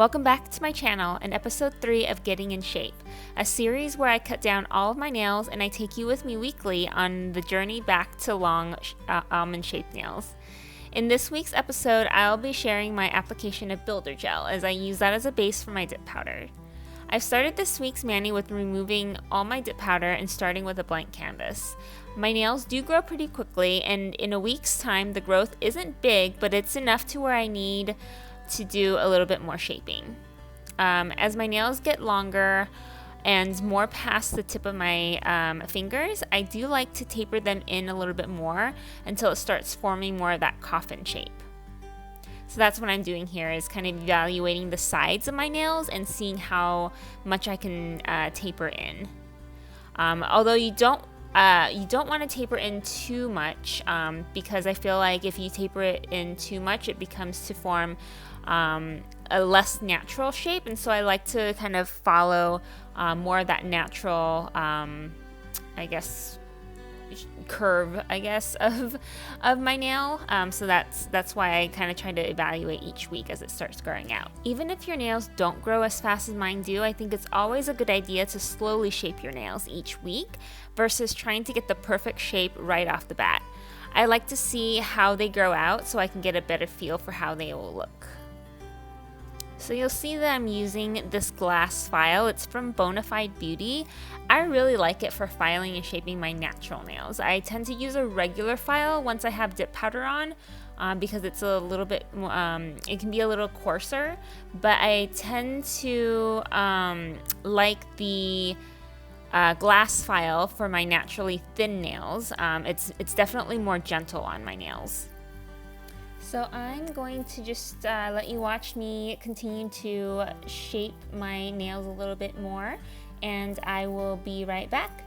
Welcome back to my channel and episode 3 of Getting in Shape, a series where I cut down all of my nails and I take you with me weekly on the journey back to long almond shaped nails. In this week's episode, I'll be sharing my application of builder gel as I use that as a base for my dip powder. I've started this week's mani with removing all my dip powder and starting with a blank canvas. My nails do grow pretty quickly, and in a week's time the growth isn't big, but it's enough to where I need to do a little bit more shaping. As my nails get longer and more past the tip of my fingers, I do like to taper them in a little bit more until it starts forming more of that coffin shape. So that's what I'm doing here, is kind of evaluating the sides of my nails and seeing how much I can taper in. Although you don't want to taper in too much, because I feel like if you taper it in too much, it becomes to form a less natural shape, and so I like to kind of follow more of that natural, curve, of my nail. So that's why I kind of try to evaluate each week as it starts growing out. Even if your nails don't grow as fast as mine do, I think it's always a good idea to slowly shape your nails each week versus trying to get the perfect shape right off the bat. I like to see how they grow out so I can get a better feel for how they will look. So you'll see that I'm using this glass file. It's from Bona Fide Beauty. I really like it for filing and shaping my natural nails. I tend to use a regular file once I have dip powder on, because it's a little bit, it can be a little coarser, but I tend to like the glass file for my naturally thin nails. It's definitely more gentle on my nails. So I'm going to just let you watch me continue to shape my nails a little bit more, and I will be right back.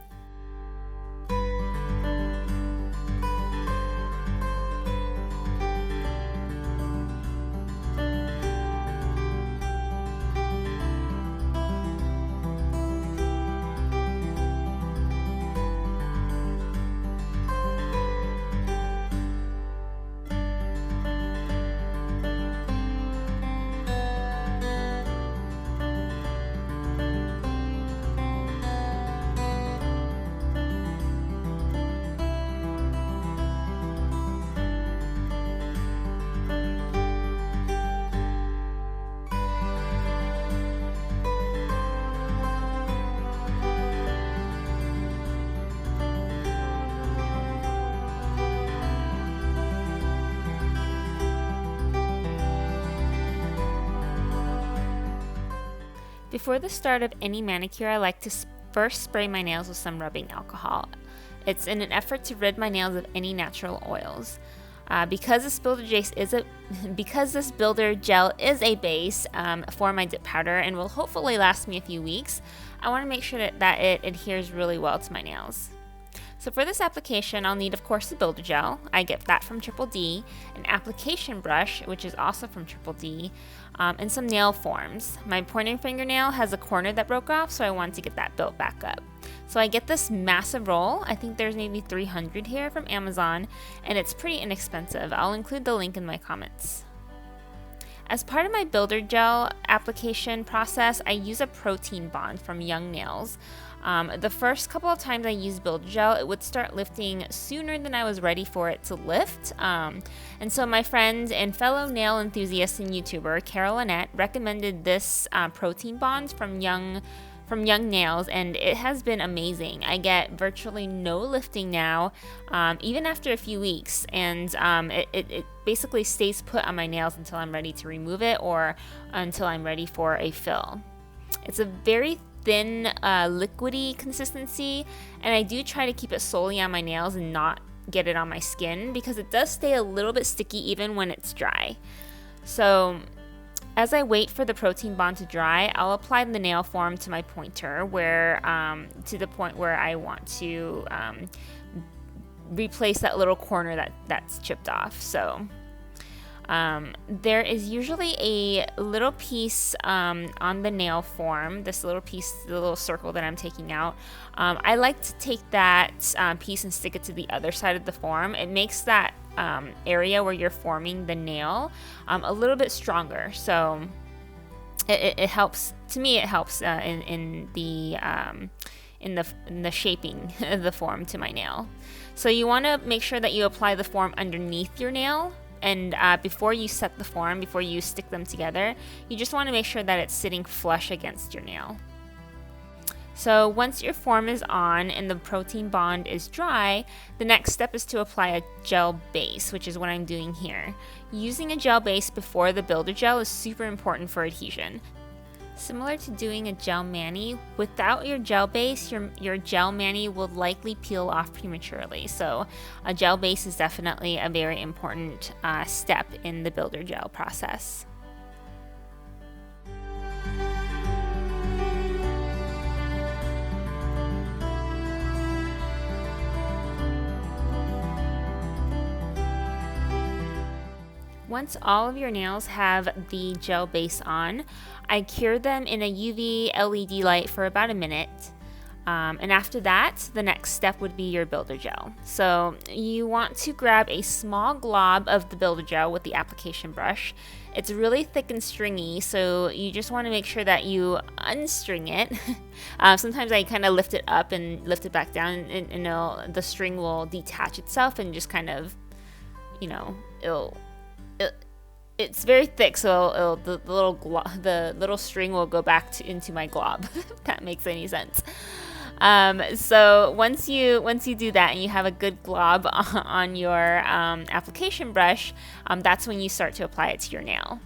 Before the start of any manicure, I like to first spray my nails with some rubbing alcohol. It's in an effort to rid my nails of any natural oils. Because this builder gel is a base for my dip powder and will hopefully last me a few weeks, I want to make sure that it adheres really well to my nails. So for this application, I'll need, of course, the builder gel. I get that from Triple D, an application brush, which is also from Triple D, and some nail forms. My pointer fingernail has a corner that broke off, so I wanted to get that built back up. So I get this massive roll. I think there's maybe 300 here from Amazon, and it's pretty inexpensive. I'll include the link in my comments. As part of my builder gel application process, I use a protein bond from Young Nails. The first couple of times I used builder gel, it would start lifting sooner than I was ready for it to lift. And so my friend and fellow nail enthusiast and YouTuber, Carol Annette, recommended this protein bond from Young Nails, and it has been amazing. I get virtually no lifting now, even after a few weeks, and it basically stays put on my nails until I'm ready to remove it or until I'm ready for a fill. It's a very thin, liquidy consistency, and I do try to keep it solely on my nails and not get it on my skin because it does stay a little bit sticky even when it's dry. So as I wait for the protein bond to dry, I'll apply the nail form to my pointer where to the point where I want to replace that little corner that's chipped off. So there is usually a little piece on the nail form, this little piece, the little circle that I'm taking out. I like to take that piece and stick it to the other side of the form. It makes that area where you're forming the nail a little bit stronger. So it helps, to me it helps in the shaping of the form to my nail. So you want to make sure that you apply the form underneath your nail, and before you set the form, before you stick them together, you just want to make sure that it's sitting flush against your nail. So once your form is on and the protein bond is dry, the next step is to apply a gel base, which is what I'm doing here. Using a gel base before the builder gel is super important for adhesion. Similar to doing a gel mani, without your gel base, your gel mani will likely peel off prematurely. So a gel base is definitely a very important step in the builder gel process. Once all of your nails have the gel base on, I cure them in a UV LED light for about a minute. And after that, the next step would be your builder gel. So you want to grab a small glob of the builder gel with the application brush. It's really thick and stringy, so you just want to make sure that you unstring it. Sometimes I kind of lift it up and lift it back down, and the string will detach itself and just kind of, it's very thick, so the little string will go back into my glob, if that makes any sense. So once you do that and you have a good glob on your application brush, that's when you start to apply it to your nail.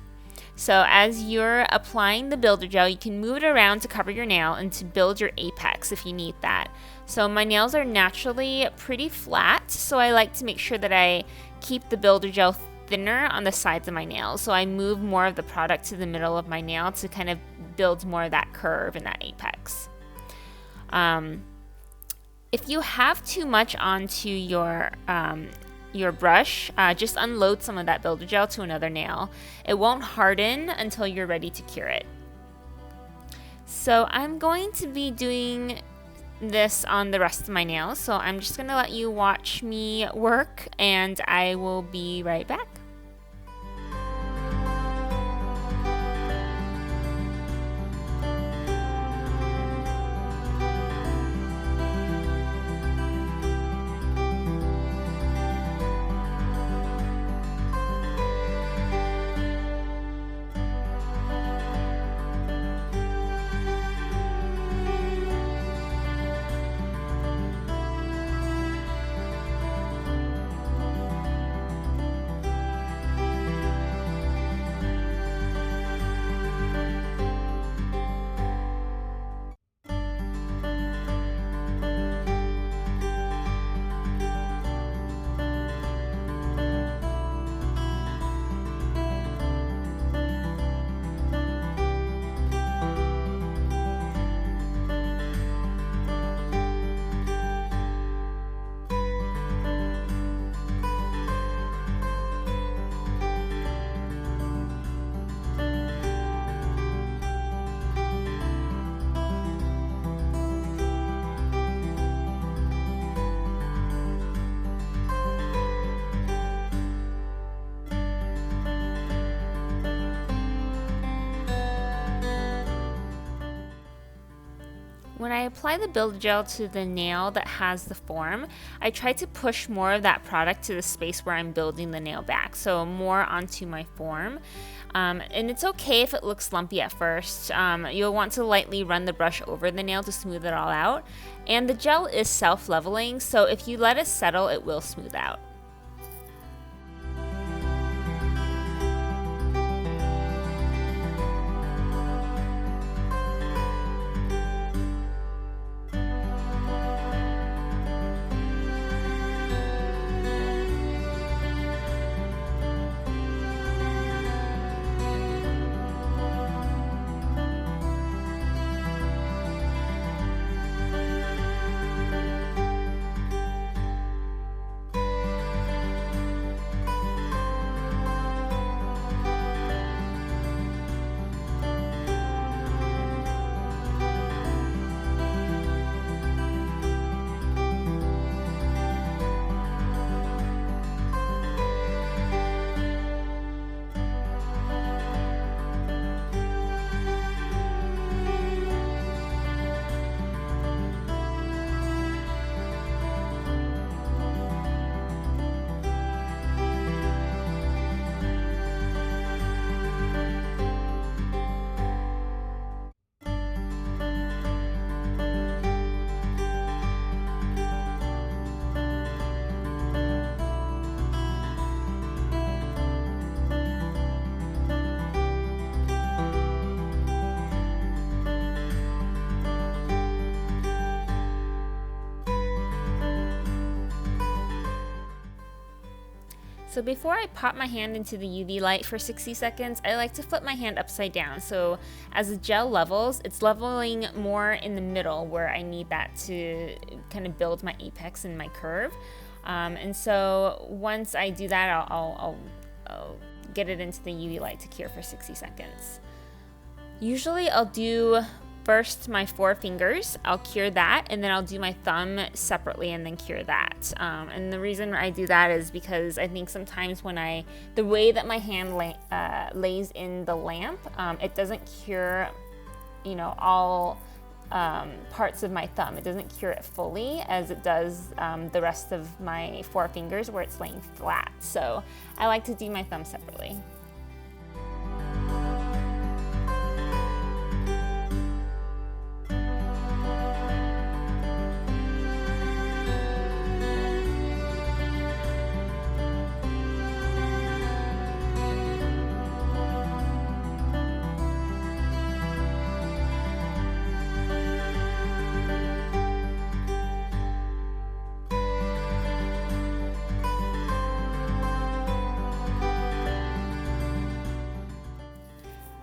So as you're applying the builder gel, you can move it around to cover your nail and to build your apex if you need that. So my nails are naturally pretty flat, so I like to make sure that I keep the builder gel thinner on the sides of my nails. So I move more of the product to the middle of my nail to kind of build more of that curve and that apex. If you have too much onto your brush, just unload some of that builder gel to another nail. It won't harden until you're ready to cure it. So I'm going to be doing this on the rest of my nails, so I'm just going to let you watch me work, and I will be right back. When I apply the builder gel to the nail that has the form, I try to push more of that product to the space where I'm building the nail back, so more onto my form. And it's okay if it looks lumpy at first. You'll want to lightly run the brush over the nail to smooth it all out. And the gel is self-leveling, so if you let it settle, it will smooth out. So before I pop my hand into the UV light for 60 seconds, I like to flip my hand upside down. So as the gel levels, it's leveling more in the middle where I need that to kind of build my apex and my curve. And so once I do that, I'll get it into the UV light to cure for 60 seconds. Usually I'll do first my 4 fingers, I'll cure that, and then I'll do my thumb separately and then cure that. And the reason I do that is because I think sometimes when the way that my hand lays in the lamp, it doesn't cure, all parts of my thumb. It doesn't cure it fully as it does the rest of my 4 fingers where it's laying flat. So I like to do my thumb separately.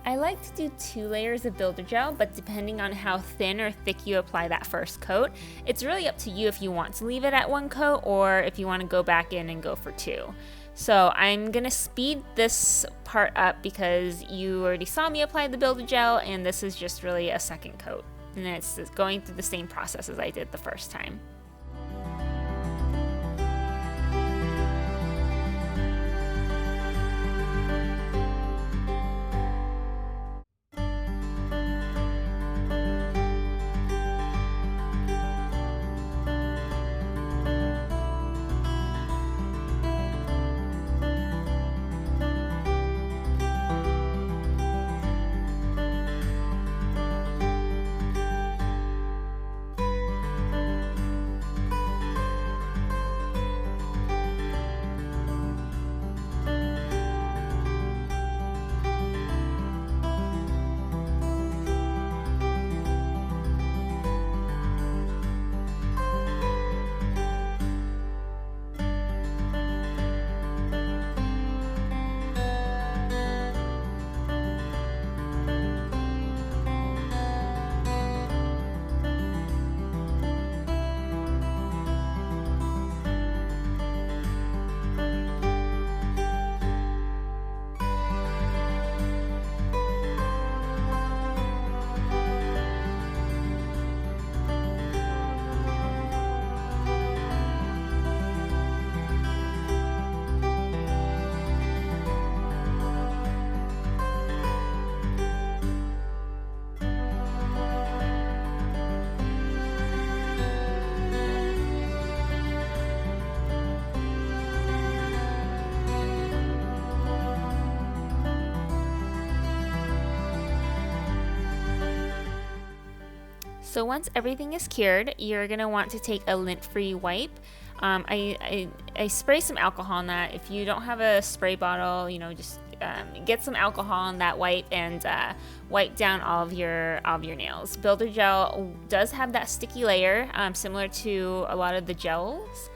I like to do 2 layers of builder gel, but depending on how thin or thick you apply that first coat, it's really up to you if you want to leave it at 1 coat or if you want to go back in and go for 2. So I'm gonna speed this part up because you already saw me apply the builder gel, and this is just really a second coat. And it's going through the same process as I did the first time. So once everything is cured, you're gonna want to take a lint-free wipe. I spray some alcohol on that. If you don't have a spray bottle, just get some alcohol on that wipe and wipe down all of your nails. Builder gel does have that sticky layer, similar to a lot of the gels.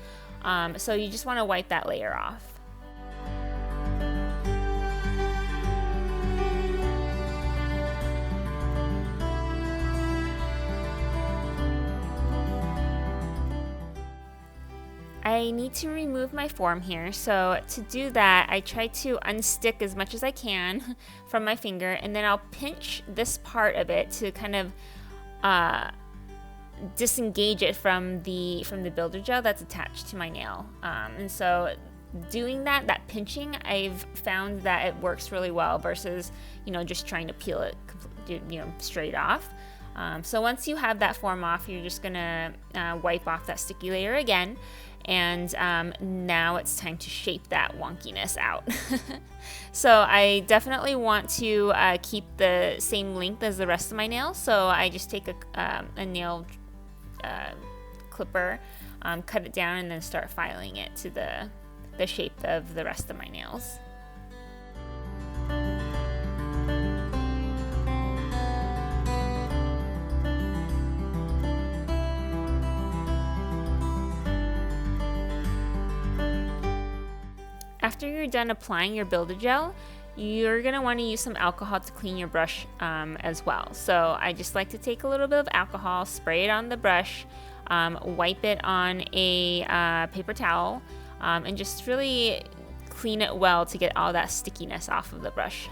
So you just want to wipe that layer off. I need to remove my form here, so to do that I try to unstick as much as I can from my finger, and then I'll pinch this part of it to kind of disengage it from the builder gel that's attached to my nail. And so doing that pinching, I've found that it works really well versus just trying to peel it straight off. So once you have that form off, you're just gonna wipe off that sticky layer again. And now it's time to shape that wonkiness out. So I definitely want to keep the same length as the rest of my nails. So I just take a nail clipper, cut it down, and then start filing it to the shape of the rest of my nails. After you're done applying your Build-A-Gel, you're going to want to use some alcohol to clean your brush as well. So I just like to take a little bit of alcohol, spray it on the brush, wipe it on a paper towel, and just really clean it well to get all that stickiness off of the brush.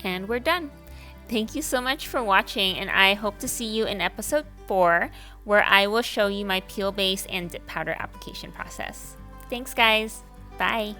And we're done. Thank you so much for watching, and I hope to see you in episode 4, where I will show you my peel base and dip powder application process. Thanks guys. Bye.